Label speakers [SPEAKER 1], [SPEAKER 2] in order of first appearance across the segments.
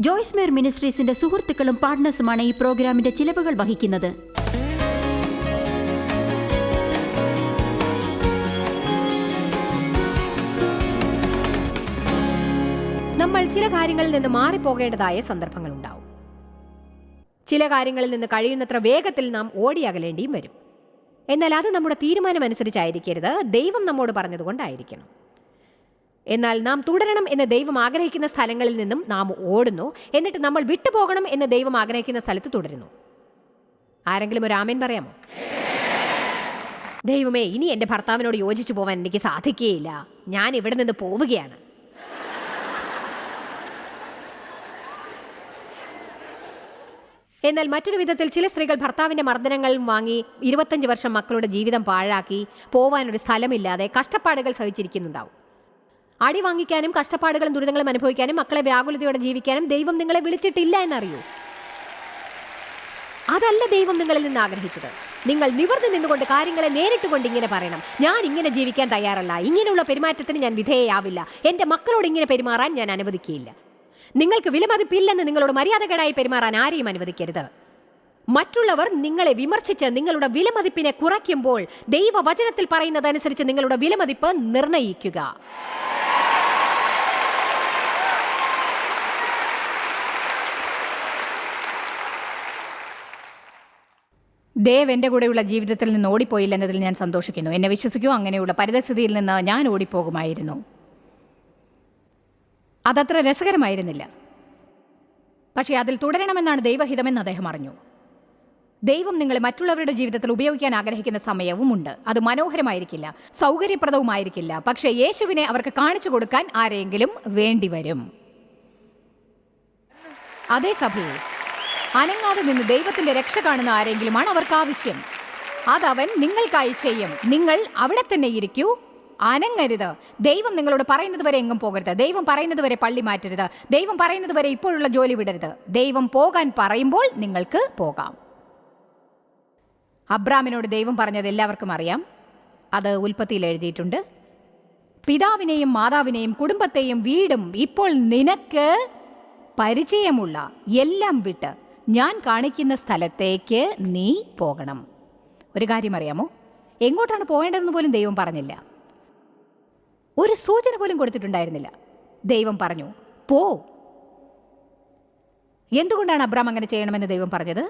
[SPEAKER 1] ജോയ്സ് മേർ മിനിസ്ട്രീസിന്റെ സുഹൃത്തുക്കളും പാർട്ട്നേഴ്സുമാണ് ഈ പ്രോഗ്രാമിന്റെ ചിലവുകൾ വഹിക്കുന്നത്.
[SPEAKER 2] നമ്മൾ ചില കാര്യങ്ങളിൽ നിന്ന് മാറിപ്പോകേണ്ടതായ സന്ദർഭങ്ങളുണ്ടാവും. ചില കാര്യങ്ങളിൽ നിന്ന് കഴിയുന്നത്ര വേഗത്തിൽ നാം ഓടിയകലേണ്ടിയും വരും. എന്നാൽ അത് നമ്മുടെ തീരുമാനമനുസരിച്ചായിരിക്കരുത്, ദൈവം നമ്മോട് പറഞ്ഞതുകൊണ്ടായിരിക്കണം. എന്നാൽ നാം തുടരണം എന്ന് ദൈവം ആഗ്രഹിക്കുന്ന സ്ഥലങ്ങളിൽ നിന്നും നാം ഓടുന്നു, എന്നിട്ട് നമ്മൾ വിട്ടുപോകണം എന്ന് ദൈവം ആഗ്രഹിക്കുന്ന സ്ഥലത്ത് തുടരുന്നു. ആരെങ്കിലും ഒരു ആമേൻ പറയാമോ? ദൈവമേ, ഇനി എൻ്റെ ഭർത്താവിനോട് യോജിച്ചു പോകാൻ എനിക്ക് സാധിക്കുകയില്ല, ഞാൻ ഇവിടെ നിന്ന് പോവുകയാണ്. എന്നാൽ മറ്റൊരു വിധത്തിൽ ചില സ്ത്രീകൾ ഭർത്താവിൻ്റെ മർദ്ദനങ്ങൾ വാങ്ങി 25 വർഷം മക്കളുടെ ജീവിതം പാഴാക്കി പോവാനൊരു സ്ഥലമില്ലാതെ കഷ്ടപ്പാടുകൾ സഹിച്ചിരിക്കുന്നുണ്ടാവും. അടി വാങ്ങിക്കാനും കഷ്ടപ്പാടുകളും ദുരിതങ്ങളും അനുഭവിക്കാനും മക്കളെ വ്യാകുലതയോടെ ജീവിക്കാനും ദൈവം നിങ്ങളെ വിളിച്ചിട്ടില്ല എന്നറിയൂ. അതല്ല ദൈവം നിങ്ങളിൽ നിന്ന് ആഗ്രഹിച്ചത്. നിങ്ങൾ നിവർന്നു നിന്നുകൊണ്ട് കാര്യങ്ങളെ നേരിട്ടുകൊണ്ട് ഇങ്ങനെ പറയണം: ഞാൻ ഇങ്ങനെ ജീവിക്കാൻ തയ്യാറല്ല, ഇങ്ങനെയുള്ള പെരുമാറ്റത്തിന് ഞാൻ വിധേയയാവില്ല, എൻ്റെ മക്കളോട് ഇങ്ങനെ പെരുമാറാൻ ഞാൻ അനുവദിക്കുകയില്ല. നിങ്ങൾക്ക് വിലമതിപ്പില്ലെന്ന് നിങ്ങളോട് മര്യാദകേടായി പെരുമാറാൻ ആരെയും അനുവദിക്കരുത്. മറ്റുള്ളവർ നിങ്ങളെ വിമർശിച്ച് നിങ്ങളുടെ വിലമതിപ്പിനെ കുറയ്ക്കുമ്പോൾ ദൈവവചനത്തിൽ പറയുന്നതനുസരിച്ച് നിങ്ങളുടെ വിലമതിപ്പ് നിർണയിക്കുക. ദേവ് എൻ്റെ കൂടെയുള്ള ജീവിതത്തിൽ നിന്ന് ഓടിപ്പോയില്ലെന്നതിൽ ഞാൻ സന്തോഷിക്കുന്നു. എന്നെ വിശ്വസിക്കൂ, അങ്ങനെയുള്ള പരിതസ്ഥിതിയിൽ നിന്ന് ഞാൻ ഓടിപ്പോകുമായിരുന്നു. അതത്ര രസകരമായിരുന്നില്ല. പക്ഷേ അതിൽ തുടരണമെന്നാണ് ദൈവഹിതമെന്ന് അദ്ദേഹം അറിഞ്ഞു. ദൈവം നിങ്ങളെ മറ്റുള്ളവരുടെ ജീവിതത്തിൽ ഉപയോഗിക്കാൻ ആഗ്രഹിക്കുന്ന സമയവുമുണ്ട്. അത് മനോഹരമായിരിക്കില്ല, സൗകര്യപ്രദവുമായിരിക്കില്ല. പക്ഷേ യേശുവിനെ അവർക്ക് കാണിച്ചു കൊടുക്കാൻ ആരെങ്കിലും വേണ്ടിവരും. അതേ സഭയിൽ അനങ്ങാതെ നിന്ന് ദൈവത്തിന്റെ രക്ഷ കാണുന്ന ആരെങ്കിലുമാണ് അവർക്ക് ആവശ്യം. അതവൻ നിങ്ങൾക്കായി ചെയ്യും. നിങ്ങൾ അവിടെ തന്നെ ഇരിക്കൂ, അനങ്ങരുത്. ദൈവം നിങ്ങളോട് പറയുന്നത് വരെ എങ്ങും പോകരുത്. ദൈവം പറയുന്നത് വരെ പള്ളി മാറ്റരുത്. ദൈവം പറയുന്നത് വരെ ഇപ്പോഴുള്ള ജോലി വിടരുത്. ദൈവം പോകാൻ പറയുമ്പോൾ നിങ്ങൾക്ക് പോകാം. അബ്രാമിനോട് ദൈവം പറഞ്ഞത് എല്ലാവർക്കും അറിയാം. അത് ഉൽപ്പത്തിയിൽ എഴുതിയിട്ടുണ്ട്. പിതാവിനെയും മാതാവിനെയും കുടുംബത്തെയും വീടും ഇപ്പോൾ നിനക്ക് പരിചയമുള്ള എല്ലാം വിട്ട് ഞാൻ കാണിക്കുന്ന സ്ഥലത്തേക്ക് നീ പോകണം. ഒരു കാര്യം അറിയാമോ? എങ്ങോട്ടാണ് പോകേണ്ടതെന്ന് പോലും ദൈവം പറഞ്ഞില്ല. ഒരു സൂചന പോലും കൊടുത്തിട്ടുണ്ടായിരുന്നില്ല. ദൈവം പറഞ്ഞു, പോ. എന്തുകൊണ്ടാണ് അബ്രാം അങ്ങനെ ചെയ്യണമെന്ന് ദൈവം പറഞ്ഞത്?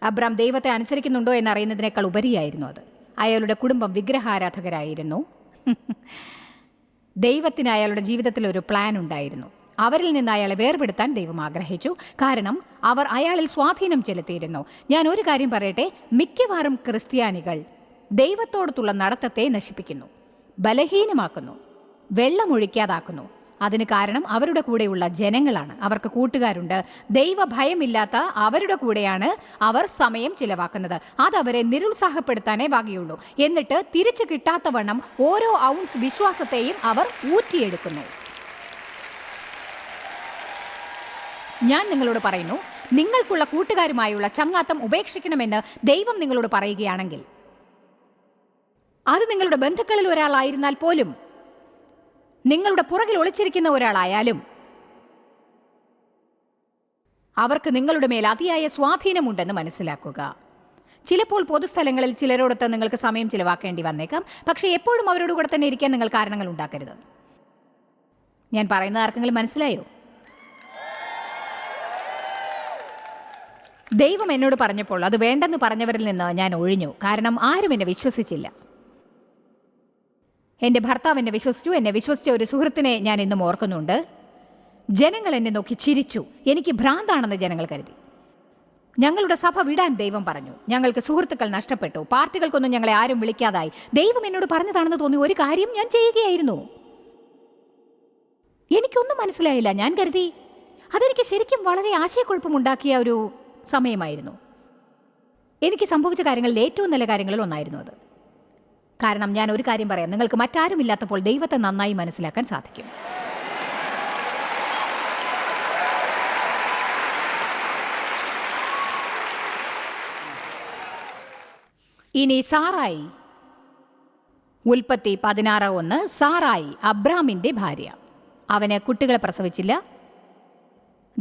[SPEAKER 2] അബ്രാം ദൈവത്തെ അനുസരിക്കുന്നുണ്ടോ എന്നറിയുന്നതിനേക്കാൾ ഉപരിയായിരുന്നു അത്. അയാളുടെ കുടുംബം വിഗ്രഹാരാധകരായിരുന്നു. ദൈവത്തിന് അയാളുടെ ജീവിതത്തിൽ ഒരു പ്ലാൻ ഉണ്ടായിരുന്നു. അവരിൽ നിന്ന് അയാളെ വേർപെടുത്താൻ ദൈവം ആഗ്രഹിച്ചു. കാരണം അവർ അയാളിൽ സ്വാധീനം ചെലുത്തിയിരുന്നു. ഞാൻ ഒരു കാര്യം പറയട്ടെ, മിക്കവാറും ക്രിസ്ത്യാനികൾ ദൈവത്തോടത്തുള്ള നടത്തത്തെ നശിപ്പിക്കുന്നു, ബലഹീനമാക്കുന്നു, വെള്ളമൊഴിക്കാതാക്കുന്നു. അതിന് കാരണം അവരുടെ കൂടെയുള്ള ജനങ്ങളാണ്. അവർക്ക് കൂട്ടുകാരുണ്ട്. ദൈവഭയമില്ലാത്ത അവരുടെ കൂടെയാണ് അവർ സമയം ചിലവാക്കുന്നത്. അതവരെ നിരുത്സാഹപ്പെടുത്താനേ വകയുള്ളൂ. എന്നിട്ട് തിരിച്ചു കിട്ടാത്തവണ്ണം ഓരോ ഔൺസ് വിശ്വാസത്തെയും അവർ ഊറ്റിയെടുക്കുന്നു. ഞാൻ നിങ്ങളോട് പറയുന്നു, നിങ്ങൾക്കുള്ള കൂട്ടുകാരുമായുള്ള ചങ്ങാത്തം ഉപേക്ഷിക്കണമെന്ന് ദൈവം നിങ്ങളോട് പറയുകയാണെങ്കിൽ, അത് നിങ്ങളുടെ ബന്ധുക്കളിൽ ഒരാളായിരുന്നാൽ പോലും, നിങ്ങളുടെ പുറകിൽ ഒളിച്ചിരിക്കുന്ന ഒരാളായാലും, അവർക്ക് നിങ്ങളുടെ മേൽ അതിയായ സ്വാധീനമുണ്ടെന്ന് മനസ്സിലാക്കുക. ചിലപ്പോൾ പൊതുസ്ഥലങ്ങളിൽ ചിലരോടൊത്ത് നിങ്ങൾക്ക് സമയം ചിലവാക്കേണ്ടി വന്നേക്കാം. പക്ഷേ എപ്പോഴും അവരോട് കൂടെ തന്നെ ഇരിക്കാൻ നിങ്ങൾ കാരണങ്ങൾ ഉണ്ടാക്കരുത്. ഞാൻ പറയുന്നത് ആർക്കെങ്കിലും മനസ്സിലായോ? ദൈവം എന്നോട് പറഞ്ഞപ്പോൾ അത് വേണ്ടെന്ന് പറഞ്ഞവരിൽ നിന്ന് ഞാൻ ഒഴിഞ്ഞു. കാരണം ആരും എന്നെ വിശ്വസിച്ചില്ല. എൻ്റെ ഭർത്താവ് എന്നെ വിശ്വസിച്ചു. എന്നെ വിശ്വസിച്ച ഒരു സുഹൃത്തിനെ ഞാൻ ഇന്നും ഓർക്കുന്നുണ്ട്. ജനങ്ങൾ എന്നെ നോക്കി ചിരിച്ചു. എനിക്ക് ഭ്രാന്താണെന്ന് ജനങ്ങൾ കരുതി. ഞങ്ങളുടെ സഭ വിടാൻ ദൈവം പറഞ്ഞു. ഞങ്ങൾക്ക് സുഹൃത്തുക്കൾ നഷ്ടപ്പെട്ടു. പാർട്ടികൾക്കൊന്നും ഞങ്ങളെ ആരും വിളിക്കാതായി. ദൈവം എന്നോട് പറഞ്ഞതാണെന്ന് തോന്നി ഒരു കാര്യം ഞാൻ ചെയ്യുകയായിരുന്നു. എനിക്കൊന്നും മനസ്സിലായില്ല. ഞാൻ കരുതി അതെനിക്ക് ശരിക്കും വളരെ ആശയക്കുഴപ്പമുണ്ടാക്കിയ ഒരു സമയമായിരുന്നു. എനിക്ക് സംഭവിച്ച കാര്യങ്ങളിൽ ഏറ്റവും നല്ല കാര്യങ്ങളിൽ ഒന്നായിരുന്നു അത്. കാരണം ഞാൻ ഒരു കാര്യം പറയാം, നിങ്ങൾക്ക് മറ്റാരും ഇല്ലാത്തപ്പോൾ ദൈവത്തെ നന്നായി മനസ്സിലാക്കാൻ സാധിക്കും. ഇനി സാറായി, ഉൽപ്പത്തി 16:1. സാറായി അബ്രാമിൻ്റെ ഭാര്യ. അവന് കുട്ടികളെ പ്രസവിച്ചില്ല.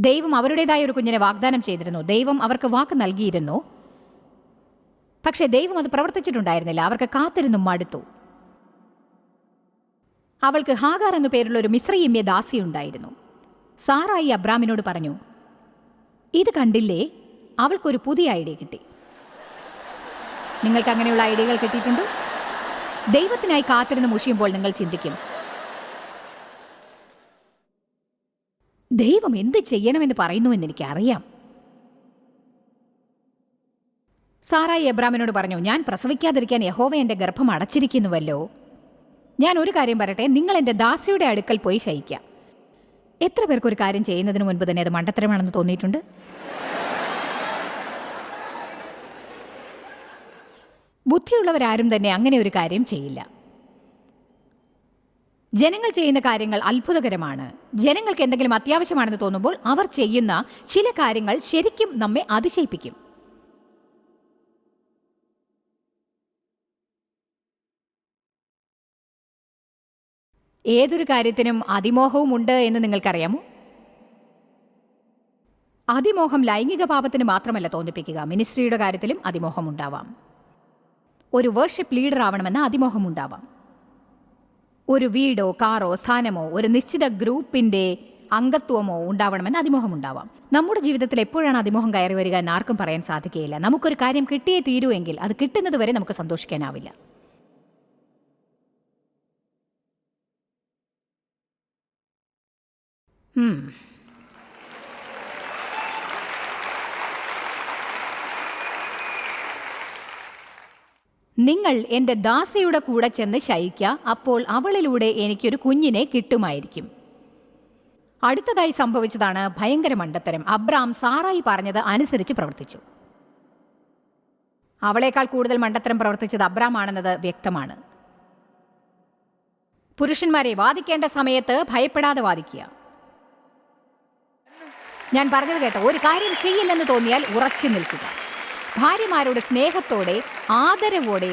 [SPEAKER 2] ദൈവം അവരുടേതായ ഒരു കുഞ്ഞിനെ വാഗ്ദാനം ചെയ്തിരുന്നു. ദൈവം അവർക്ക് വാക്ക് നൽകിയിരുന്നു. പക്ഷേ ദൈവം അത് പ്രവർത്തിച്ചിട്ടുണ്ടായിരുന്നില്ല. അവർക്ക് കാത്തിരുന്നും മടുത്തു. അവൾക്ക് ഹാഗാർ എന്നു പേരുള്ള ഒരു മിസ്രയീമ്യ ദാസിയുണ്ടായിരുന്നു. സാറായി അബ്രാമിനോട് പറഞ്ഞു, ഇത് കണ്ടില്ലേ, അവൾക്കൊരു പുതിയ ഐഡിയ കിട്ടി. നിങ്ങൾക്ക് അങ്ങനെയുള്ള ഐഡിയകൾ കിട്ടിയിട്ടുണ്ടോ? ദൈവത്തിനായി കാത്തിരുന്ന് മുഷിയുമ്പോൾ നിങ്ങൾ ചിന്തിക്കും, ദൈവം എന്ത് ചെയ്യണമെന്ന് പറയുന്നുവെന്ന് എനിക്കറിയാം. സാറായി എബ്രാമിനോട് പറഞ്ഞു, ഞാൻ പ്രസവിക്കാതിരിക്കാൻ യഹോവ എൻ്റെ ഗർഭം അടച്ചിരിക്കുന്നുവല്ലോ. ഞാൻ ഒരു കാര്യം പറയട്ടെ, നിങ്ങൾ എൻ്റെ ദാസിയുടെ അടുക്കൽ പോയി ശയിക്കാം. എത്ര പേർക്ക് ഒരു കാര്യം ചെയ്യുന്നതിന് മുൻപ് തന്നെ അത് മണ്ടത്തരമാണെന്ന് തോന്നിയിട്ടുണ്ട്? ബുദ്ധിയുള്ളവരാരും തന്നെ അങ്ങനെ ഒരു കാര്യം ചെയ്യില്ല. ജനങ്ങൾ ചെയ്യുന്ന കാര്യങ്ങൾ അത്ഭുതകരമാണ്. ജനങ്ങൾക്ക് എന്തെങ്കിലും അത്യാവശ്യമാണെന്ന് തോന്നുമ്പോൾ അവർ ചെയ്യുന്ന ചില കാര്യങ്ങൾ ശരിക്കും നമ്മെ അതിശയിപ്പിക്കും. ഏതൊരു കാര്യത്തിനും അതിമോഹവും ഉണ്ട് എന്ന് നിങ്ങൾക്കറിയാമോ? അതിമോഹം ലൈംഗിക പാപത്തിന് മാത്രമല്ല തോന്നിപ്പിക്കുക, മിനിസ്ട്രിയുടെ കാര്യത്തിലും അതിമോഹം ഉണ്ടാവാം. ഒരു വർഷിപ്പ് ലീഡർ ആവണമെന്ന അതിമോഹം ഉണ്ടാവാം. ഒരു വീടോ കാറോ സ്ഥാനമോ ഒരു നിശ്ചിത ഗ്രൂപ്പിൻ്റെ അംഗത്വമോ ഉണ്ടാവണമെന്ന് അതിമോഹം ഉണ്ടാവാം. നമ്മുടെ ജീവിതത്തിൽ എപ്പോഴാണ് അതിമോഹം കയറി വരിക എന്ന് ആർക്കും പറയാൻ സാധിക്കുകയില്ല. നമുക്കൊരു കാര്യം കിട്ടിയേ തീരുവെങ്കിൽ അത് കിട്ടുന്നത് വരെ നമുക്ക് സന്തോഷിക്കാനാവില്ല. നിങ്ങൾ എൻ്റെ ദാസിയുടെ കൂടെ ചെന്ന് ശയിക്കുക, അപ്പോൾ അവളിലൂടെ എനിക്കൊരു കുഞ്ഞിനെ കിട്ടുമായിരിക്കും. അടുത്തതായി സംഭവിച്ചതാണ് ഭയങ്കര മണ്ടത്തരം. അബ്രാം സാറായി പറഞ്ഞത് അനുസരിച്ച് പ്രവർത്തിച്ചു. അവളേക്കാൾ കൂടുതൽ മണ്ടത്തരം പ്രവർത്തിച്ചത് അബ്രാം ആണെന്നത് വ്യക്തമാണ്. പുരുഷന്മാരെ, വാദിക്കേണ്ട സമയത്ത് ഭയപ്പെടാതെ വാദിക്കുക. ഞാൻ പറഞ്ഞത് കേട്ടോ, ഒരു കാര്യം ചെയ്യില്ലെന്ന് തോന്നിയാൽ ഉറച്ചു നിൽക്കുക. ഭാര്യമാരോട് സ്നേഹത്തോടെ ആദരവോടെ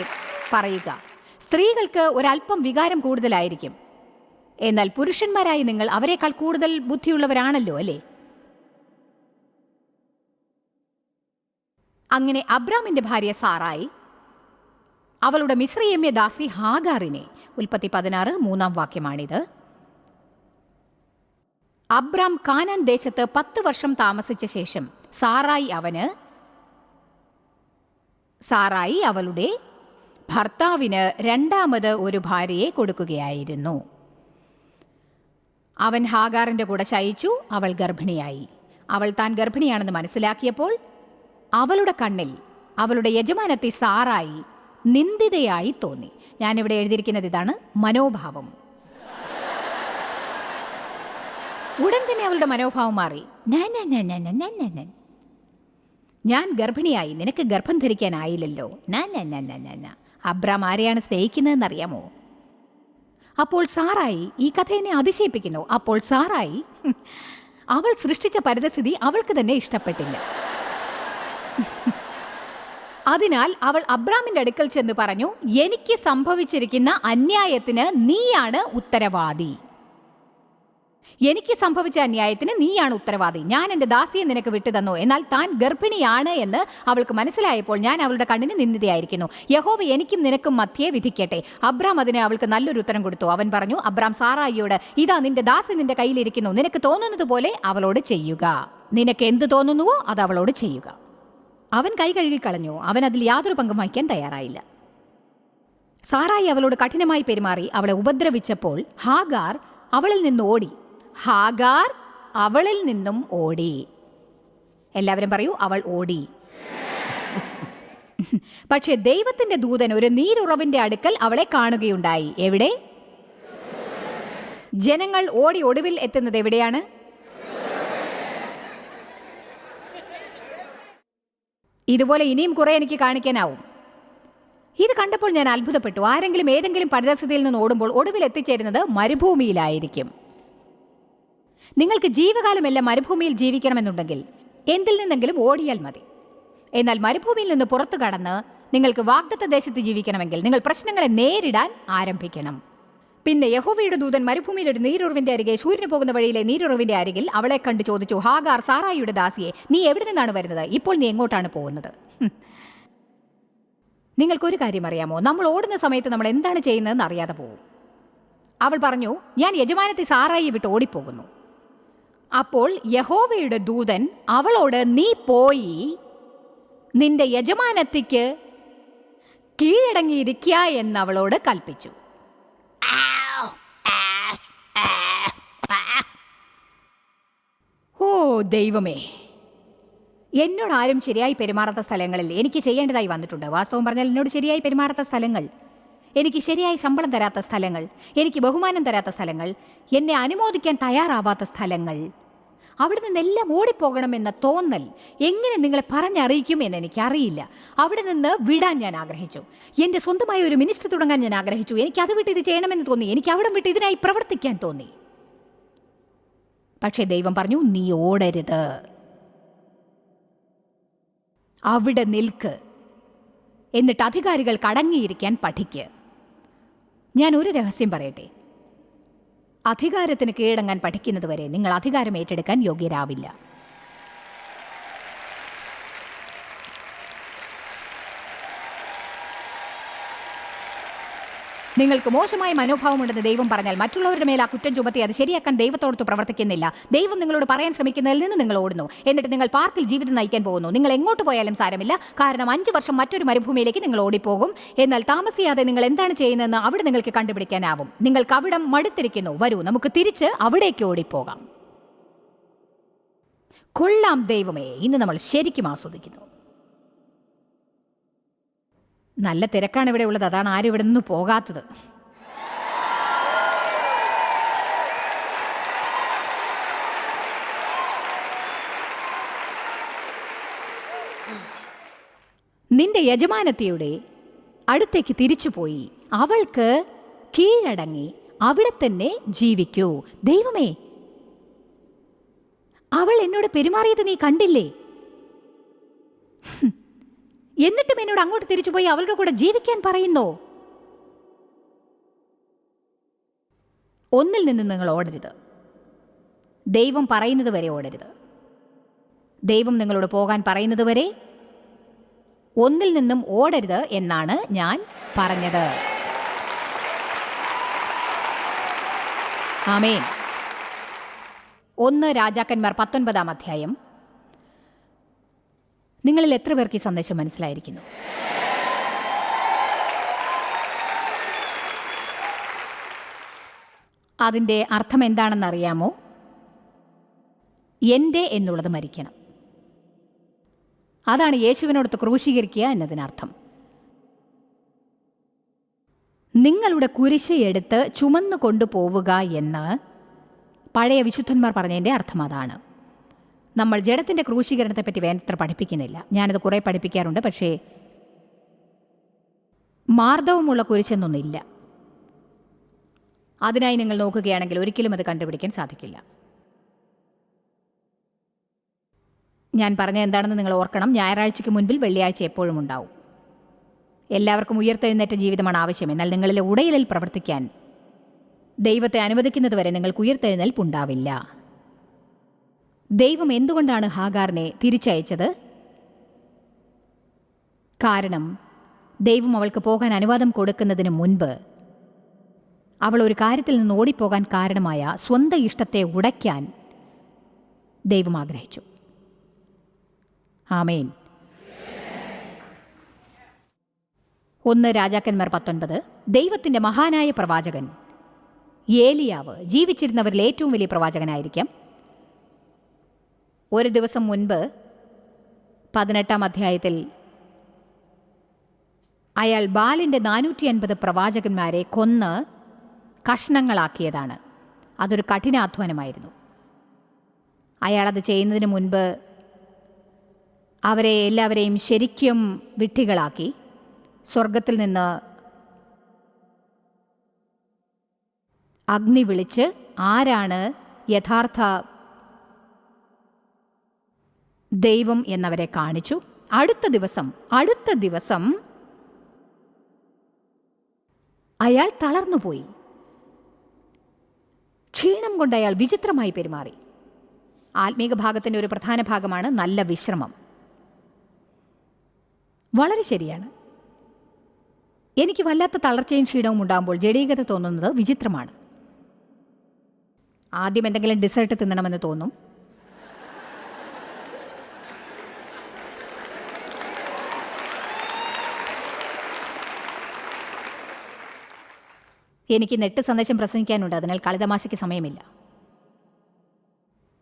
[SPEAKER 2] പറയുക. സ്ത്രീകൾക്ക് ഒരല്പം വികാരം കൂടുതലായിരിക്കും, എന്നാൽ പുരുഷന്മാരായി നിങ്ങൾ അവരെക്കാൾ കൂടുതൽ ബുദ്ധിയുള്ളവരാണല്ലോ, അല്ലേ? അങ്ങനെ അബ്രാമിന്റെ ഭാര്യ സാറായി അവളുടെ മിസ്രയീമ്യ ദാസി ഹാഗാറിനെ, ഉൽപ്പത്തി 16 3-ാം വാക്യമാണിത്. അബ്രാം കാനാൻ ദേശത്ത് 10 വർഷം താമസിച്ച ശേഷം സാറായി അവളുടെ ഭർത്താവിന് രണ്ടാമത് ഒരു ഭാര്യയെ കൊടുക്കുകയായിരുന്നു. അവൻ ഹാഗാറിന്റെ കൂടെ ശയിച്ചു. അവൾ ഗർഭിണിയായി. അവൾ താൻ ഗർഭിണിയാണെന്ന് മനസ്സിലാക്കിയപ്പോൾ അവളുടെ കണ്ണിൽ അവളുടെ യജമാനത്തി സാറായി നിന്ദിതയായി തോന്നി. ഞാനിവിടെ എഴുതിയിരിക്കുന്നത് ഇതാണ്, മനോഭാവം. ഉടൻ തന്നെ അവളുടെ മനോഭാവം മാറി. ഞാൻ ഗർഭിണിയായി, നിനക്ക് ഗർഭം ധരിക്കാനായില്ലല്ലോ. അബ്രാം ആരെയാണ് സ്നേഹിക്കുന്നതെന്നറിയാമോ? അപ്പോൾ സാറായി, ഈ കഥ എന്നെ അതിശയിപ്പിക്കുന്നു, അപ്പോൾ സാറായി അവൾ സൃഷ്ടിച്ച പരിതസ്ഥിതി അവൾക്ക് തന്നെ ഇഷ്ടപ്പെട്ടില്ല. അതിനാൽ അവൾ അബ്രാമിന്റെ അടുക്കൽ ചെന്ന് പറഞ്ഞു, എനിക്ക് സംഭവിച്ചിരിക്കുന്ന അന്യായത്തിന് നീയാണ് ഉത്തരവാദി. എനിക്ക് സംഭവിച്ച അന്യായത്തിന് നീയാണ് ഉത്തരവാദി. ഞാൻ എൻ്റെ ദാസിയെ നിനക്ക് വിട്ടുതന്നു, എന്നാൽ താൻ ഗർഭിണിയാണ് എന്ന് അവൾക്ക് മനസ്സിലായപ്പോൾ ഞാൻ അവളുടെ കണ്ണിന് നിന്ദിതയായിരിക്കുന്നു. യഹോവ എനിക്കും നിനക്കും മധ്യേ വിധിക്കട്ടെ. അബ്രാം അതിന് അവൾക്ക് നല്ലൊരു ഉത്തരം കൊടുത്തു. അവൻ പറഞ്ഞു, അബ്രാം സാറായിയോട്, ഇതാ നിന്റെ ദാസി നിന്റെ കയ്യിലിരിക്കുന്നു, നിനക്ക് തോന്നുന്നത് പോലെ അവളോട് ചെയ്യുക. നിനക്ക് എന്ത് തോന്നുന്നുവോ അത് അവളോട് ചെയ്യുക. അവൻ കൈ കഴുകിക്കളഞ്ഞു. അവൻ അതിൽ യാതൊരു പങ്കും വഹിക്കാൻ തയ്യാറായില്ല. സാറായി അവളോട് കഠിനമായി പെരുമാറി അവളെ ഉപദ്രവിച്ചപ്പോൾ ഹാഗാർ അവളിൽ നിന്ന് ഓടി. ഹാഗാർ അവളിൽ നിന്നും ഓടി. എല്ലാവരും പറയൂ, അവൾ ഓടി. പക്ഷേ ദൈവത്തിന്റെ ദൂതൻ ഒരു നീരുറവിന്റെ അടുക്കൽ അവളെ കാണുകയുണ്ടായി. എവിടെ? ജനങ്ങൾ ഓടി ഒടുവിൽ എത്തുന്നത് എവിടെയാണ്? ഇതുപോലെ ഇനിയും കുറെ എനിക്ക് കാണിക്കാനാവും. ഇത് കണ്ടപ്പോൾ ഞാൻ അത്ഭുതപ്പെട്ടു. ആരെങ്കിലും ഏതെങ്കിലും പരിതസ്ഥിതിയിൽ നിന്ന് ഓടുമ്പോൾ ഒടുവിൽ എത്തിച്ചേരുന്നത് മരുഭൂമിയിലായിരിക്കും. നിങ്ങൾക്ക് ജീവകാലമെല്ലാം മരുഭൂമിയിൽ ജീവിക്കണമെന്നുണ്ടെങ്കിൽ എന്തിൽ നിന്നെങ്കിലും ഓടിയാൽ മതി. എന്നാൽ മരുഭൂമിയിൽ നിന്ന് പുറത്തു കടന്ന് നിങ്ങൾക്ക് വാഗ്ദത്ത ദേശത്ത് ജീവിക്കണമെങ്കിൽ നിങ്ങൾ പ്രശ്നങ്ങളെ നേരിടാൻ ആരംഭിക്കണം. പിന്നെ യഹോവയുടെ ദൂതൻ മരുഭൂമിയിൽ ഒരു നീരുറവിന്റെ അരികെ, സൂര്യന് പോകുന്ന വഴിയിലെ നീരുറവിന്റെ അരികിൽ അവളെ കണ്ട് ചോദിച്ചു, ഹാഗാർ, സാറായിയുടെ ദാസിയെ, നീ എവിടെ നിന്നാണ് വരുന്നത്? ഇപ്പോൾ നീ എങ്ങോട്ടാണ് പോകുന്നത്? നിങ്ങൾക്കൊരു കാര്യം അറിയാമോ? നമ്മൾ ഓടുന്ന സമയത്ത് നമ്മൾ എന്താണ് ചെയ്യുന്നതെന്ന് അറിയാതെ പോകും. അവൾ പറഞ്ഞു, ഞാൻ യജമാനത്തെ സാറായിയെ വിട്ട് ഓടിപ്പോകുന്നു. അപ്പോൾ യഹോവയുടെ ദൂതൻ അവളോട്, നീ പോയി നിന്റെ യജമാനത്തിക്ക് കീഴടങ്ങിയിരിക്കുക എന്നവളോട് കൽപ്പിച്ചു. ഓ ദൈവമേ, എന്നോട് ആരും ശരിയായി പെരുമാറാത്ത സ്ഥലങ്ങളിൽ എനിക്ക് ചെയ്യേണ്ടതായി വന്നിട്ടുണ്ട്. വാസ്തവം പറഞ്ഞാൽ എന്നോട് ശരിയായി പെരുമാറാത്ത സ്ഥലങ്ങൾ, എനിക്ക് ശരിയായി ശമ്പളം തരാത്ത സ്ഥലങ്ങൾ, എനിക്ക് ബഹുമാനം തരാത്ത സ്ഥലങ്ങൾ, എന്നെ അനുമോദിക്കാൻ തയ്യാറാവാത്ത സ്ഥലങ്ങൾ, അവിടെ നിന്നെല്ലാം ഓടിപ്പോകണമെന്ന തോന്നൽ എങ്ങനെ നിങ്ങളെ പറഞ്ഞറിയിക്കുമെന്ന് എനിക്കറിയില്ല. അവിടെ നിന്ന് വിടാൻ ഞാൻ ആഗ്രഹിച്ചു. എൻ്റെ സ്വന്തമായ ഒരു മിനിസ്റ്റർ തുടങ്ങാൻ ഞാൻ ആഗ്രഹിച്ചു. എനിക്ക് അത് വിട്ട് ഇത് ചെയ്യണമെന്ന് തോന്നി. എനിക്ക് അവിടെ വിട്ട് ഇതിനായി പ്രവർത്തിക്കാൻ തോന്നി. പക്ഷേ ദൈവം പറഞ്ഞു, നീ ഓടരുത്, അവിടെ നിൽക്ക്, എന്നിട്ട് അധികാരികൾക്ക് അടങ്ങിയിരിക്കാൻ പഠിക്ക്. ഞാൻ ഒരു രഹസ്യം പറയട്ടെ, അധികാരത്തിന് കീഴടങ്ങാൻ പഠിക്കുന്നതുവരെ നിങ്ങൾ അധികാരം ഏറ്റെടുക്കാൻ യോഗ്യരാവില്ല. നിങ്ങൾക്ക് മോശമായ മനോഭാവമുണ്ടെന്ന് ദൈവം പറഞ്ഞാൽ മറ്റുള്ളവരുടെ മേൽ ആ കുറ്റം ചുമത്തി അത് ശരിയാക്കാൻ ദൈവത്തോടൊത്ത് പ്രവർത്തിക്കുന്നില്ല. ദൈവം നിങ്ങളോട് പറയാൻ ശ്രമിക്കുന്നതിൽ നിന്ന് നിങ്ങൾ ഓടുന്നു. എന്നിട്ട് നിങ്ങൾ പാർക്കിൽ ജീവിതം നയിക്കാൻ പോകുന്നു. നിങ്ങൾ എങ്ങോട്ട് പോയാലും സാരമില്ല, കാരണം 5 വർഷം മറ്റൊരു മരുഭൂമിയിലേക്ക് നിങ്ങൾ ഓടിപ്പോകും. എന്നാൽ താമസിയാതെ നിങ്ങൾ എന്താണ് ചെയ്യുന്നതെന്ന് അവിടെ നിങ്ങൾക്ക് കണ്ടുപിടിക്കാനാവും. നിങ്ങൾക്ക് അവിടം മടുത്തിരിക്കുന്നു. വരൂ, നമുക്ക് തിരിച്ച് അവിടേക്ക് ഓടിപ്പോകാം. കൊള്ളാം ദൈവമേ, ഇന്ന് നമ്മൾ ശരിക്കും ആസ്വദിക്കുന്നു. നല്ല തിരക്കാണ് ഇവിടെ ഉള്ളത്, അതാണ് ആരും ഇവിടെ നിന്ന് പോകാത്തത്. നിന്റെ യജമാനത്തിയുടെ അടുത്തേക്ക് തിരിച്ചുപോയി അവൾക്ക് കീഴടങ്ങി അവിടെ തന്നെ ജീവിക്കൂ. ദൈവമേ, അവൾ എന്നോട് പെരുമാറിയത് നീ കണ്ടില്ലേ? എന്നിട്ടും എന്നോട് അങ്ങോട്ട് തിരിച്ചുപോയി അവളുടെ കൂടെ ജീവിക്കാൻ പറയുന്നോ? ഒന്നിൽ നിന്ന് നിങ്ങൾ ഓടരുത്. ദൈവം പറയുന്നത് വരെ ഓടരുത്. ദൈവം നിങ്ങളോട് പോകാൻ പറയുന്നത് വരെ ഒന്നിൽ നിന്നും ഓടരുത് എന്നാണ് ഞാൻ പറഞ്ഞത്. ആമേൻ. 1 രാജാക്കന്മാർ 19-ാം അധ്യായം. നിങ്ങളിൽ എത്ര പേർക്ക് ഈ സന്ദേശം മനസ്സിലായിരിക്കുന്നു? അതിൻ്റെ അർത്ഥം എന്താണെന്നറിയാമോ? എൻ്റെ എന്നുള്ളത് മരിക്കണം. അതാണ് യേശുവിനോടൊത്ത് ക്രൂശീകരിക്കുക എന്നതിനർത്ഥം. നിങ്ങളുടെ കുരിശ് എടുത്ത് ചുമന്നു കൊണ്ടുപോവുക എന്ന് പഴയ വിശുദ്ധന്മാർ പറഞ്ഞതിൻ്റെ അർത്ഥം അതാണ്. നമ്മൾ ജഡത്തിൻ്റെ ക്രൂശീകരണത്തെപ്പറ്റി വേണ്ടത്ര പഠിപ്പിക്കുന്നില്ല. ഞാനത് കുറേ പഠിപ്പിക്കാറുണ്ട്. പക്ഷേ മാർദ്ദവമുള്ള കുരിശെന്നൊന്നില്ല. അതിനായി നിങ്ങൾ നോക്കുകയാണെങ്കിൽ ഒരിക്കലും അത് കണ്ടുപിടിക്കാൻ സാധിക്കില്ല. ഞാൻ പറഞ്ഞ എന്താണെന്ന് നിങ്ങൾ ഓർക്കണം. ഞായറാഴ്ചയ്ക്ക് മുൻപിൽ വെള്ളിയാഴ്ച എപ്പോഴും ഉണ്ടാവും. എല്ലാവർക്കും ഉയർത്തെഴുന്നേറ്റ ജീവിതമാണ് ആവശ്യം. എന്നാൽ നിങ്ങളിലെ ഉടയലിൽ പ്രവർത്തിക്കാൻ ദൈവത്തെ അനുവദിക്കുന്നതുവരെ നിങ്ങൾക്ക് ഉയർത്തെഴുന്നേൽപ്പുണ്ടാവില്ല. ദൈവം എന്തുകൊണ്ടാണ് ഹാഗാറിനെ തിരിച്ചയച്ചത്? കാരണം ദൈവം അവൾക്ക് പോകാൻ അനുവാദം കൊടുക്കുന്നതിന് മുൻപ് അവൾ ഒരു കാര്യത്തിൽ നിന്ന് ഓടിപ്പോകാൻ കാരണമായ സ്വന്തം ഇഷ്ടത്തെ ഉടയ്ക്കാൻ ദൈവം ആഗ്രഹിച്ചു. ആമേൻ. 1 രാജാക്കന്മാർ 19. ദൈവത്തിൻ്റെ മഹാനായ പ്രവാചകൻ ഏലിയാവ് ജീവിച്ചിരുന്നവരിൽ ഏറ്റവും വലിയ പ്രവാചകനായിരിക്കാം. ഒരു ദിവസം മുൻപ് 18-ാം അധ്യായത്തിൽ അയാൾ ബാലിൻ്റെ 450 പ്രവാചകന്മാരെ കൊന്ന് കഷ്ണങ്ങളാക്കിയതാണ്. അതൊരു കഠിനാധ്വാനമായിരുന്നു. അയാളത് ചെയ്യുന്നതിന് മുൻപ് അവരെ എല്ലാവരെയും ശരിക്കും വിഡ്ഢികളാക്കി സ്വർഗത്തിൽ നിന്ന് അഗ്നി വിളിച്ച് ആരാണ് യഥാർത്ഥ ദൈവം എന്നവരെ കാണിച്ചു. അടുത്ത ദിവസം അയാൾ തളർന്നുപോയി. ക്ഷീണം കൊണ്ട് അയാൾ വിചിത്രമായി പെരുമാറി. ആത്മീക ഭാഗത്തിൻ്റെ ഒരു പ്രധാന ഭാഗമാണ് നല്ല വിശ്രമം. വളരെ ശരിയാണ്. എനിക്ക് വല്ലാത്ത തളർച്ചയും ക്ഷീണവും ഉണ്ടാകുമ്പോൾ ജഡീകത തോന്നുന്നത് വിചിത്രമാണ്. ആദ്യം എന്തെങ്കിലും ഡിസേർട്ട് തിന്നണമെന്ന് തോന്നും. എനിക്ക് നെട്ട് സന്ദേശം പ്രസംഗിക്കാനുണ്ട്, അതിനാൽ കളിതമാശയ്ക്ക് സമയമില്ല.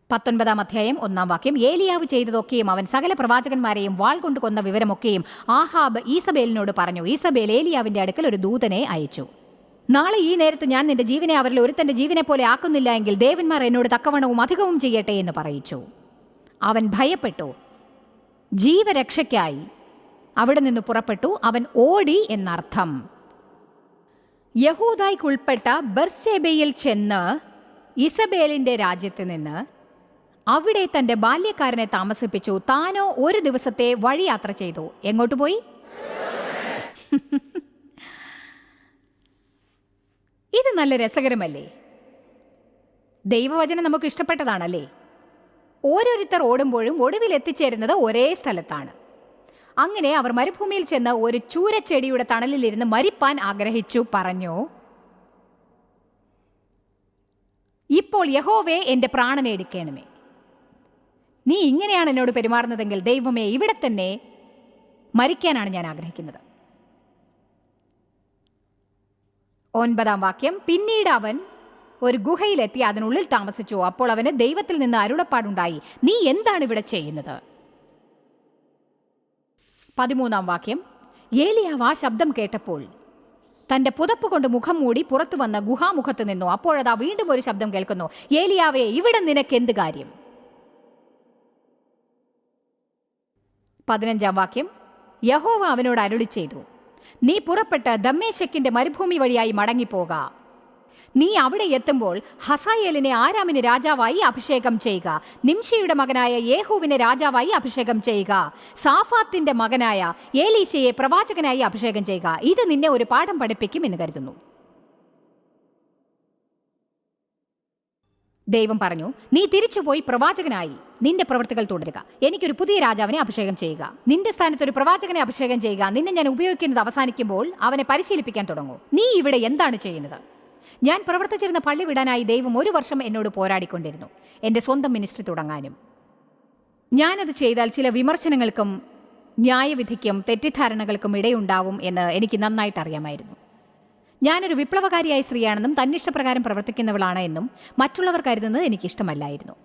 [SPEAKER 2] 19-ാം അധ്യായം 1-ാം വാക്യം. ഏലിയാവ് ചെയ്തതൊക്കെയും അവൻ സകല പ്രവാചകന്മാരെയും വാൾ കൊണ്ട് കൊന്ന വിവരമൊക്കെയും ആഹാബ് ഈസബേലിനോട് പറഞ്ഞു. ഈസബേൽ ഏലിയാവിന്റെ അടുക്കൽ ഒരു ദൂതനെ അയച്ചു. നാളെ ഈ നേരത്ത് ഞാൻ നിന്റെ ജീവനെ അവരിൽ ഒരുത്തന്റെ ജീവനെ പോലെ ആക്കുന്നില്ല എങ്കിൽ ദേവന്മാർ എന്നോട് തക്കവണവും അധികവും ചെയ്യട്ടെ എന്ന് പറയിച്ചു. അവൻ ഭയപ്പെട്ടു, ജീവരക്ഷയ്ക്കായി അവിടെ നിന്ന് പുറപ്പെട്ടു. അവൻ ഓടി എന്നർത്ഥം. യഹൂദായ്ക്കുൾപ്പെട്ട ബർശേബയിൽ ചെന്ന് ഇസബേലിന്റെ രാജ്യത്ത് നിന്ന് അവിടെ തന്റെ ബാല്യക്കാരനെ താമസിപ്പിച്ചു. താനോ ഒരു ദിവസത്തെ വഴിയാത്ര ചെയ്തു. എങ്ങോട്ട് പോയി? ഇത് നല്ല രസകരമല്ലേ? ദൈവവചനം നമുക്ക് ഇഷ്ടപ്പെട്ടതാണല്ലേ? ഓരോരുത്തർ ഓടുമ്പോഴും ഒടുവിൽ എത്തിച്ചേരുന്നത് ഒരേ സ്ഥലത്താണ്. അങ്ങനെ അവർ മരുഭൂമിയിൽ ചെന്ന് ഒരു ചൂരച്ചെടിയുടെ തണലിലിരുന്ന് മരിപ്പാൻ ആഗ്രഹിച്ചു. പറഞ്ഞു, ഇപ്പോൾ യഹോവേ എൻ്റെ പ്രാണനെ എടുക്കണമേ. നീ ഇങ്ങനെയാണ് എന്നോട് പെരുമാറുന്നതെങ്കിൽ ദൈവമേ, ഇവിടെ തന്നെ മരിക്കാനാണ് ഞാൻ ആഗ്രഹിക്കുന്നത്. 9-ാം വാക്യം. പിന്നീട് അവൻ ഒരു ഗുഹയിലെത്തി അതിനുള്ളിൽ താമസിച്ചു. അപ്പോൾ അവന് ദൈവത്തിൽ നിന്ന് അരുളപ്പാടുണ്ടായി, നീ എന്താണ് ഇവിടെ ചെയ്യുന്നത്? 13-ാം വാക്യം. ഏലിയാവ് ആ ശബ്ദം കേട്ടപ്പോൾ തന്റെ പുതപ്പ് കൊണ്ട് മുഖം മൂടി പുറത്തു വന്ന ഗുഹാമുഖത്ത് നിന്നു. അപ്പോഴതാ വീണ്ടും ഒരു ശബ്ദം കേൾക്കുന്നു, ഏലിയാവേ, ഇവിടെ നിനക്ക് എന്ത് കാര്യം? 15-ാം വാക്യം. യഹോവ അവനോട് അരുളി ചെയ്തു, നീ പുറപ്പെട്ട് ദമ്മേശക്കിന്റെ മരുഭൂമി വഴിയായി മടങ്ങിപ്പോക. നീ അവിടെ എത്തുമ്പോൾ ഹസായേലിനെ ആരാമിന് രാജാവായി അഭിഷേകം ചെയ്യുക, നിംഷിയുടെ മകനായ യേഹൂവിനെ രാജാവായി അഭിഷേകം ചെയ്യുക, സാഫാത്തിന്റെ മകനായ ഏലീശയെ പ്രവാചകനായി അഭിഷേകം ചെയ്യുക. ഇത് നിന്നെ ഒരു പാഠം പഠിപ്പിക്കും എന്ന് കരുതുന്നു. ദൈവം പറഞ്ഞു, നീ തിരിച്ചുപോയി പ്രവാചകനായി നിന്റെ പ്രവൃത്തികൾ തുടരുക. എനിക്കൊരു പുതിയ രാജാവിനെ അഭിഷേകം ചെയ്യുക. നിന്റെ സ്ഥാനത്ത് ഒരു പ്രവാചകനെ അഭിഷേകം ചെയ്യുക. നിന്നെ ഞാൻ ഉപയോഗിക്കുന്നത് അവസാനിക്കുമ്പോൾ അവനെ പരിശീലിപ്പിക്കാൻ തുടങ്ങൂ. നീ ഇവിടെ എന്താണ് ചെയ്യുന്നത്? ഞാൻ പ്രവർത്തിച്ചിരുന്ന പള്ളി വിടാനായി ദൈവം 1 വർഷം എന്നോട് പോരാടിക്കൊണ്ടിരുന്നു, എൻ്റെ സ്വന്തം മിനിസ്ട്രി തുടങ്ങാനും. ഞാനത് ചെയ്താൽ ചില വിമർശനങ്ങൾക്കും ന്യായവിധിക്കും തെറ്റിദ്ധാരണകൾക്കും ഇടയുണ്ടാവും എന്ന് എനിക്ക് നന്നായിട്ട് അറിയാമായിരുന്നു. ഞാനൊരു വിപ്ലവകാരിയായ സ്ത്രീയാണെന്നും തന്നിഷ്ടപ്രകാരം പ്രവർത്തിക്കുന്നവളാണ് എന്നും മറ്റുള്ളവർ കരുതുന്നത് എനിക്കിഷ്ടമല്ലായിരുന്നു.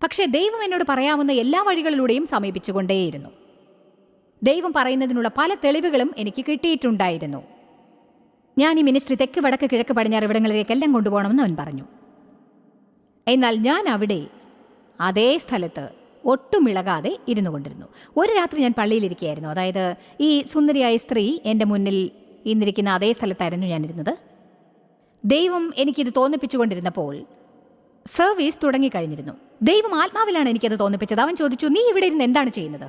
[SPEAKER 2] പക്ഷേ ദൈവം എന്നോട് പറയാവുന്ന എല്ലാ വഴികളിലൂടെയും സമീപിച്ചുകൊണ്ടേയിരുന്നു. ദൈവം പറയുന്നതിനുള്ള പല തെളിവുകളും എനിക്ക് കിട്ടിയിട്ടുണ്ടായിരുന്നു. ഞാൻ ഈ മിനിസ്ട്രി തെക്ക് വടക്ക് കിഴക്ക് പടിഞ്ഞാറ് ഇവിടങ്ങളിലേക്കെല്ലാം കൊണ്ടുപോകണമെന്ന് അവൻ പറഞ്ഞു. എന്നാൽ ഞാൻ അവിടെ അതേ സ്ഥലത്ത് ഒട്ടും ഇളകാതെ ഇരുന്നു കൊണ്ടിരുന്നു. ഒരു രാത്രി ഞാൻ പള്ളിയിലിരിക്കുകയായിരുന്നു. അതായത് ഈ സുന്ദരിയായ സ്ത്രീ എൻ്റെ മുന്നിൽ ഇന്നിരിക്കുന്ന അതേ സ്ഥലത്തായിരുന്നു ഞാനിരുന്നത്. ദൈവം എനിക്കിത് തോന്നിപ്പിച്ചുകൊണ്ടിരുന്നപ്പോൾ സർവീസ് തുടങ്ങിക്കഴിഞ്ഞിരുന്നു. ദൈവം ആത്മാവിലാണ് എനിക്കത് തോന്നിപ്പിച്ചത്. അവൻ ചോദിച്ചു, നീ ഇവിടെ ഇരുന്ന് എന്താണ് ചെയ്യുന്നത്?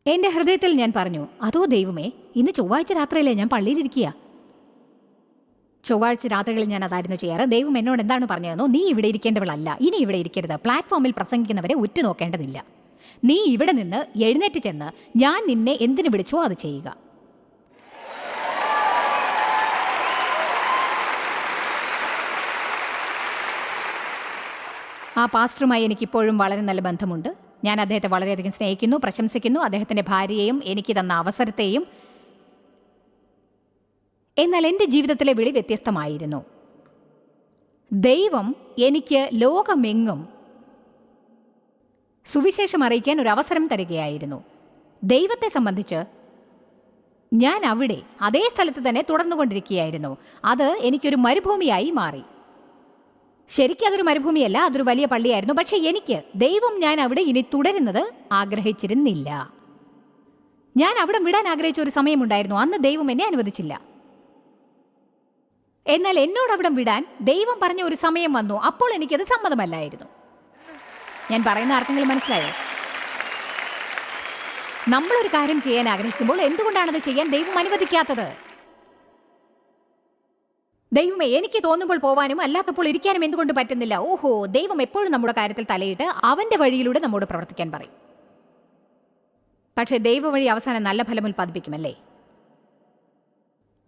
[SPEAKER 2] എൻ്റെ ഹൃദയത്തിൽ ഞാൻ പറഞ്ഞു, അതോ ദൈവമേ, ഇന്ന് ചൊവ്വാഴ്ച രാത്രിയിലെ ഞാൻ പള്ളിയിലിരിക്കുക. ചൊവ്വാഴ്ച രാത്രികളിൽ ഞാൻ അതായിരുന്നു ചെയ്യാറ്. ദൈവം എന്നോട് എന്താണ് പറഞ്ഞതെന്നോ, നീ ഇവിടെ ഇരിക്കേണ്ടവളല്ല, ഇനി ഇവിടെ ഇരിക്കരുത്, പ്ലാറ്റ്ഫോമിൽ പ്രസംഗിക്കുന്നവരെ ഉറ്റുനോക്കേണ്ടതില്ല, നീ ഇവിടെ നിന്ന് എഴുന്നേറ്റ് ചെന്ന് ഞാൻ നിന്നെ എന്തിനു വിളിച്ചോ അത് ചെയ്യുക. ആ പാസ്റ്ററുമായി എനിക്കിപ്പോഴും വളരെ നല്ല ബന്ധമുണ്ട്. ഞാൻ അദ്ദേഹത്തെ വളരെയധികം സ്നേഹിക്കുന്നു, പ്രശംസിക്കുന്നു, അദ്ദേഹത്തിൻ്റെ ഭാര്യയെയും എനിക്ക് തന്ന അവസരത്തെയും. എന്നാൽ എൻ്റെ ജീവിതത്തിലെ വിളി വ്യത്യസ്തമായിരുന്നു. ദൈവം എനിക്ക് ലോകമെങ്ങും സുവിശേഷം അറിയിക്കാൻ ഒരു അവസരം തരികയായിരുന്നു. ദൈവത്തെ സംബന്ധിച്ച് ഞാൻ അവിടെ അതേ സ്ഥലത്ത് തന്നെ തുടർന്നുകൊണ്ടിരിക്കുകയായിരുന്നു. അത് എനിക്കൊരു മരുഭൂമിയായി മാറി. ശരിക്കും അതൊരു മരുഭൂമിയല്ല, അതൊരു വലിയ പള്ളിയായിരുന്നു. പക്ഷേ എനിക്ക് ദൈവം ഞാൻ അവിടെ ഇനി തുടരുന്നത് ആഗ്രഹിച്ചിരുന്നില്ല. ഞാൻ അവിടെ വിടാൻ ആഗ്രഹിച്ച ഒരു സമയമുണ്ടായിരുന്നു. അന്ന് ദൈവം എന്നെ അനുവദിച്ചില്ല. എന്നാൽ എന്നോട് അവിടെ വിടാൻ ദൈവം പറഞ്ഞ ഒരു സമയം വന്നു. അപ്പോൾ എനിക്കത് സമ്മതമല്ലായിരുന്നു. ഞാൻ പറയുന്ന ആർക്കെങ്കിലും മനസ്സിലായോ? നമ്മളൊരു കാര്യം ചെയ്യാൻ ആഗ്രഹിക്കുമ്പോൾ എന്തുകൊണ്ടാണത് ചെയ്യാൻ ദൈവം അനുവദിക്കാത്തത്? ദൈവമേ, എനിക്ക് തോന്നുമ്പോൾ പോവാനും അല്ലാത്തപ്പോൾ ഇരിക്കാനും എന്തുകൊണ്ട് പറ്റുന്നില്ല? ഓഹോ, ദൈവം എപ്പോഴും നമ്മുടെ കാര്യത്തിൽ തലയിട്ട് അവന്റെ വഴിയിലൂടെ നമ്മോട് പ്രവർത്തിക്കാൻ പറയും. പക്ഷേ ദൈവവഴി അവസാനം നല്ല ഫലം ഉൽപ്പാദിപ്പിക്കുമല്ലേ?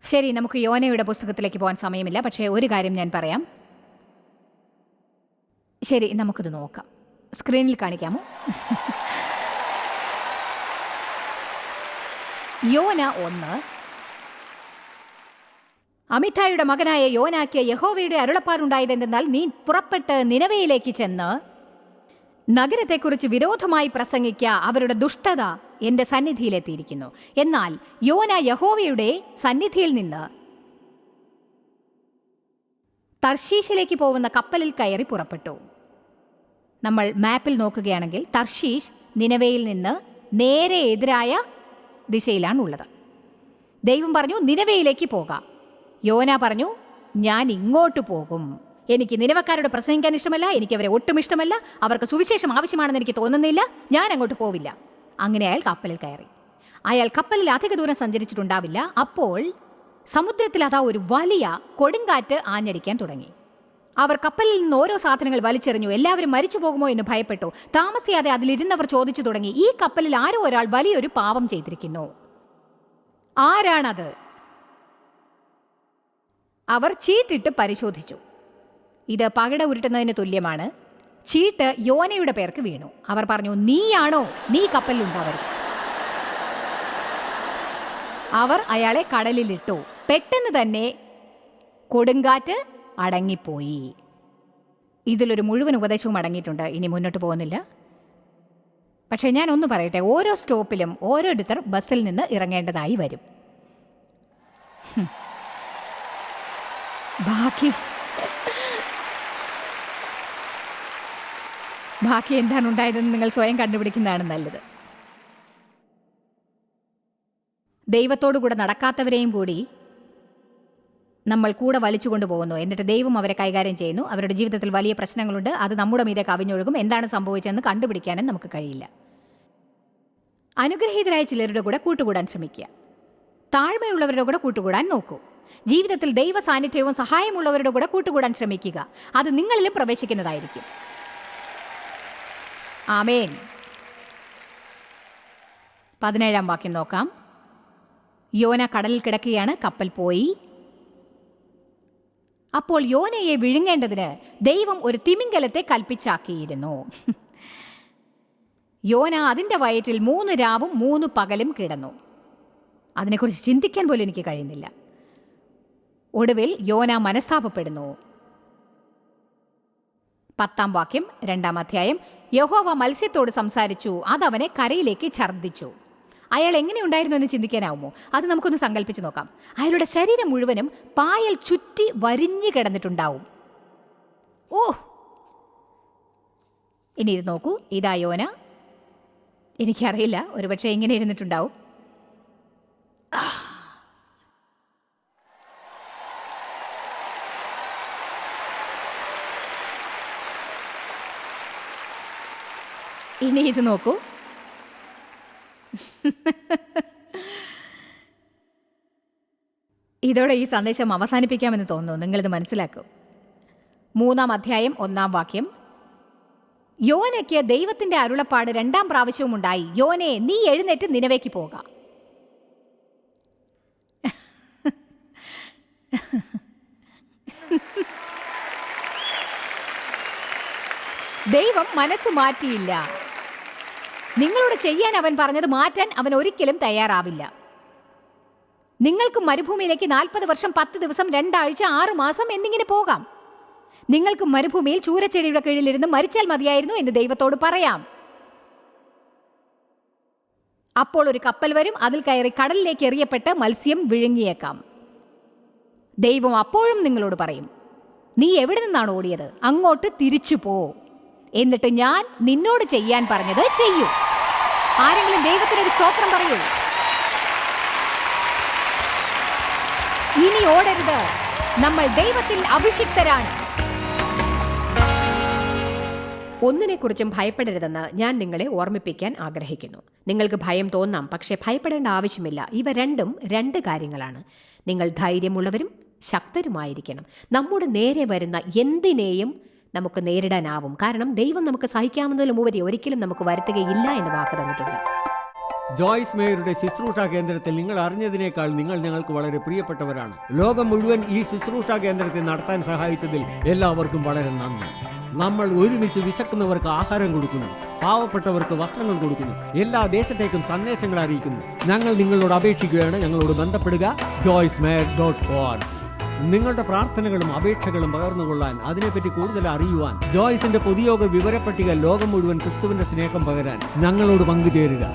[SPEAKER 2] ശരി, നമുക്ക് യോനയുടെ പുസ്തകത്തിലേക്ക് പോകാൻ സമയമില്ല. പക്ഷേ ഒരു കാര്യം ഞാൻ പറയാം. ശരി, നമുക്കിത് നോക്കാം. സ്ക്രീനിൽ കാണിക്കാമോ? യോന 1. അമിതായുടെ മകനായ യോനാക്ക് യഹോവയുടെ അരുളപ്പാടുണ്ടായതെന്തെന്നാൽ, നീ പുറപ്പെട്ട് നിനവയിലേക്ക് ചെന്ന് നഗരത്തെക്കുറിച്ച് വിരോധമായി പ്രസംഗിക്ക, അവരുടെ ദുഷ്ടത എന്റെ സന്നിധിയിലെത്തിയിരിക്കുന്നു. എന്നാൽ യോന യഹോവയുടെ സന്നിധിയിൽ നിന്ന് തർശീഷിലേക്ക് പോകുന്ന കപ്പലിൽ കയറി പുറപ്പെട്ടു. നമ്മൾ മാപ്പിൽ നോക്കുകയാണെങ്കിൽ തർശീഷ് നിനവയിൽ നിന്ന് നേരെ എതിരായ ദിശയിലാണുള്ളത്. ദൈവം പറഞ്ഞു നിനവയിലേക്ക് പോകാം. യോന പറഞ്ഞു, ഞാൻ ഇങ്ങോട്ട് പോകും. എനിക്ക് നിനവക്കാരോട് പ്രസംഗിക്കാൻ ഇഷ്ടമല്ല, എനിക്ക് അവരെ ഒട്ടും ഇഷ്ടമല്ല, അവർക്ക് സുവിശേഷം ആവശ്യമാണെന്ന് എനിക്ക് തോന്നുന്നില്ല, ഞാൻ അങ്ങോട്ട് പോവില്ല. അങ്ങനെ അയാൾ കപ്പലിൽ കയറി. അയാൾ കപ്പലിൽ അധിക ദൂരം സഞ്ചരിച്ചിട്ടുണ്ടാവില്ല. അപ്പോൾ സമുദ്രത്തിൽ അതാ ഒരു വലിയ കൊടുങ്കാറ്റ് ആഞ്ഞടിക്കാൻ തുടങ്ങി. അവർ കപ്പലിൽ നിന്ന് ഓരോ സാധനങ്ങൾ വലിച്ചെറിഞ്ഞു. എല്ലാവരും മരിച്ചു പോകുമോ എന്ന് ഭയപ്പെട്ടു. താമസിയാതെ അതിലിരുന്നവർ ചോദിച്ചു തുടങ്ങി, ഈ കപ്പലിൽ ആരോ ഒരാൾ വലിയൊരു പാപം ചെയ്തിരിക്കുന്നു. ആരാണത്? അവർ ചീട്ടിട്ട് പരിശോധിച്ചു. ഇത് പകിട ഉരുട്ടുന്നതിന് തുല്യമാണ്. ചീട്ട് യോനയുടെ പേർക്ക് വീണു. അവർ പറഞ്ഞു, നീയാണോ? നീ കപ്പലിലുണ്ടാവരുത്. അവർ അയാളെ കടലിലിട്ടു. പെട്ടെന്ന് തന്നെ കൊടുങ്കാറ്റ് അടങ്ങിപ്പോയി. ഇതിലൊരു മുഴുവൻ ഉപദേശവും അടങ്ങിയിട്ടുണ്ട്. ഇനി മുന്നോട്ട് പോകുന്നില്ല. പക്ഷേ ഞാൻ ഒന്ന് പറയട്ടെ, ഓരോ സ്റ്റോപ്പിലും ഓരോരുത്തർ ബസ്സിൽ നിന്ന് ഇറങ്ങേണ്ടതായി വരും. ബാക്കി എന്താണ് ഉണ്ടായതെന്ന് നിങ്ങൾ സ്വയം കണ്ടുപിടിക്കുന്നതാണ് നല്ലത്. ദൈവത്തോടു കൂടെ നടക്കാത്തവരെയും കൂടി നമ്മൾ കൂടെ വലിച്ചു കൊണ്ടുപോകുന്നു. എന്നിട്ട് ദൈവം അവരെ കൈകാര്യം ചെയ്യുന്നു. അവരുടെ ജീവിതത്തിൽ വലിയ പ്രശ്നങ്ങളുണ്ട്. അത് നമ്മുടെ മീതെ കവിഞ്ഞൊഴുകും. എന്താണ് സംഭവിച്ചതെന്ന് കണ്ടുപിടിക്കാനും നമുക്ക് കഴിയില്ല. അനുഗ്രഹീതരായ ചിലരുടെ കൂടെ കൂട്ടുകൂടാൻ ശ്രമിക്കുക. താഴ്മയുള്ളവരുടെ കൂടെ കൂട്ടുകൂടാൻ നോക്കൂ. ജീവിതത്തിൽ ദൈവ സാന്നിധ്യവും സഹായമുള്ളവരുടെ കൂടെ കൂട്ടുകൂടാൻ ശ്രമിക്കുക. അത് നിങ്ങളിലും പ്രവേശിക്കുന്നതായിരിക്കും. ആമേൻ. 17 വാക്യം നോക്കാം. യോന കടലിൽ കിടക്കുകയാണ്. കപ്പൽ പോയി. അപ്പോൾ യോനയെ വിഴുങ്ങേണ്ടതിന് ദൈവം ഒരു തിമിംഗലത്തെ കൽപ്പിച്ചാക്കിയിരുന്നു. യോന അതിൻ്റെ വയറ്റിൽ 3 രാവും 3 പകലും കിടന്നു. അതിനെക്കുറിച്ച് ചിന്തിക്കാൻ പോലും എനിക്ക് കഴിയുന്നില്ല. ഒടുവിൽ യോന മനസ്താപപ്പെടുന്നു. 10 വാക്യം 2 അധ്യായം. യഹോവ മത്സ്യത്തോട് സംസാരിച്ചു, അതവനെ കരയിലേക്ക് ഛർദ്ദിച്ചു. അയാൾ എങ്ങനെയുണ്ടായിരുന്നു എന്ന് ചിന്തിക്കാനാവുമോ? അത് നമുക്കൊന്ന് സങ്കല്പിച്ച് നോക്കാം. അയാളുടെ ശരീരം മുഴുവനും പായൽ ചുറ്റി വരിഞ്ഞു കിടന്നിട്ടുണ്ടാവും. ഓ, ഇനി ഇത് നോക്കൂ. ഇതാ യോന. എനിക്കറിയില്ല, ഒരുപക്ഷെ ഇങ്ങനെ ഇരുന്നിട്ടുണ്ടാവും. ഇനി ഇത് നോക്കൂ. ഇതോടെ ഈ സന്ദേശം അവസാനിപ്പിക്കാമെന്ന് തോന്നുന്നു. നിങ്ങളിത് മനസ്സിലാക്കും. 3 അധ്യായം 1 വാക്യം. യോനയ്ക്ക് ദൈവത്തിന്റെ അരുളപ്പാട് 2 പ്രാവശ്യവും ഉണ്ടായി. യോനെ, നീ എഴുന്നേറ്റ് നിനവേക്ക് പോക. ദൈവം മനസ്സ് മാറ്റിയില്ല. നിങ്ങളോട് ചെയ്യാൻ അവൻ പറഞ്ഞത് മാറ്റാൻ അവൻ ഒരിക്കലും തയ്യാറാവില്ല. നിങ്ങൾക്ക് മരുഭൂമിയിലേക്ക് 40 വർഷം 10 ദിവസം 2 ആഴ്ച 6 മാസം എന്നിങ്ങനെ പോകാം. നിങ്ങൾക്ക് മരുഭൂമിയിൽ ചൂരച്ചെടിയുടെ കീഴിലിരുന്ന് മരിച്ചാൽ മതിയായിരുന്നു എന്ന് ദൈവത്തോട് പറയാം. അപ്പോൾ ഒരു കപ്പൽ വരും, അതിൽ കയറി കടലിലേക്ക് എറിയപ്പെട്ട് മത്സ്യം വിഴുങ്ങിയേക്കാം. ദൈവം അപ്പോഴും നിങ്ങളോട് പറയും, നീ എവിടെ നിന്നാണ് ഓടിയത്? അങ്ങോട്ട് തിരിച്ചു പോ. എന്നിട്ട് ഞാൻ നിന്നോട് ചെയ്യാൻ പറഞ്ഞത് ചെയ്യൂ. ആരെങ്കിലും ദൈവത്തിനൊരു സ്തോത്രം പറയൂ. ഇനി ഓടരുത്. നമ്മൾ ദൈവത്തിൽ അഭിഷിക്തരാണ്. ഒന്നിനെക്കുറിച്ചും ഭയപ്പെടരുതെന്ന് ഞാൻ നിങ്ങളെ ഓർമ്മിപ്പിക്കാൻ ആഗ്രഹിക്കുന്നു. നിങ്ങൾക്ക് ഭയം തോന്നാം, പക്ഷേ ഭയപ്പെടേണ്ട ആവശ്യമില്ല. ഇവ രണ്ടും 2 കാര്യങ്ങളാണ്. നിങ്ങൾ ധൈര്യമുള്ളവരും
[SPEAKER 3] ശക്തരുമായിരിക്കണം. നമ്മുടെ നേരെ വരുന്ന എന്തിനേയും നമുക്ക് നേരിടാനാവും. കാരണം ദൈവം നമുക്ക് സഹിക്കാവുന്നതിലും ഉപരി ഒരിക്കലും നമുക്ക് വരുത്തുകയില്ല എന്ന് വാക്ക് തന്നിട്ടുണ്ട്.
[SPEAKER 4] ജോയ്സ് മേയറുടെ ശുശ്രൂഷാ കേന്ദ്രത്തിൽ നിങ്ങൾ അറിഞ്ഞതിനേക്കാൾ നിങ്ങൾ ഞങ്ങൾക്ക് വളരെ പ്രിയപ്പെട്ടവരാണ്. ലോകം മുഴുവൻ ഈ ശുശ്രൂഷാ കേന്ദ്രത്തെ നടത്താൻ സഹായിച്ചതിൽ എല്ലാവർക്കും വളരെ നന്ദി. നമ്മൾ ഒരുമിച്ച് വിശക്കുന്നവർക്ക് ആഹാരം കൊടുക്കുന്നു, പാവപ്പെട്ടവർക്ക് വസ്ത്രങ്ങൾ കൊടുക്കുന്നു, എല്ലാ ദേശത്തേക്കും സന്ദേശങ്ങൾ അറിയിക്കുന്നു. ഞങ്ങൾ നിങ്ങളോട് അപേക്ഷിക്കുകയാണ്, ഞങ്ങളോട് ബന്ധപ്പെടുക joycemeyer.org. നിങ്ങളുടെ പ്രാർത്ഥനകളും അപേക്ഷകളും പകർന്നുകൊള്ളാൻ, അതിനെപ്പറ്റി കൂടുതൽ അറിയുവാൻ, ജോയ്സിന്റെ പൊതുയോഗ വിവരപ്പട്ടിക ലോകം മുഴുവൻ ക്രിസ്തുവിന്റെ സ്നേഹം പകരാൻ ഞങ്ങളോട് പങ്കുചേരുക.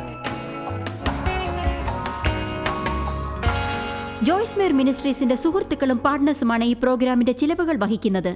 [SPEAKER 1] ജോയ്സ് മേയർ മിനിസ്ട്രീസിന്റെ സുഹൃത്തുക്കളും പാർട്ട്നേഴ്സുമാണ് ഈ പ്രോഗ്രാമിന്റെ ചിലവുകൾ വഹിക്കുന്നത്.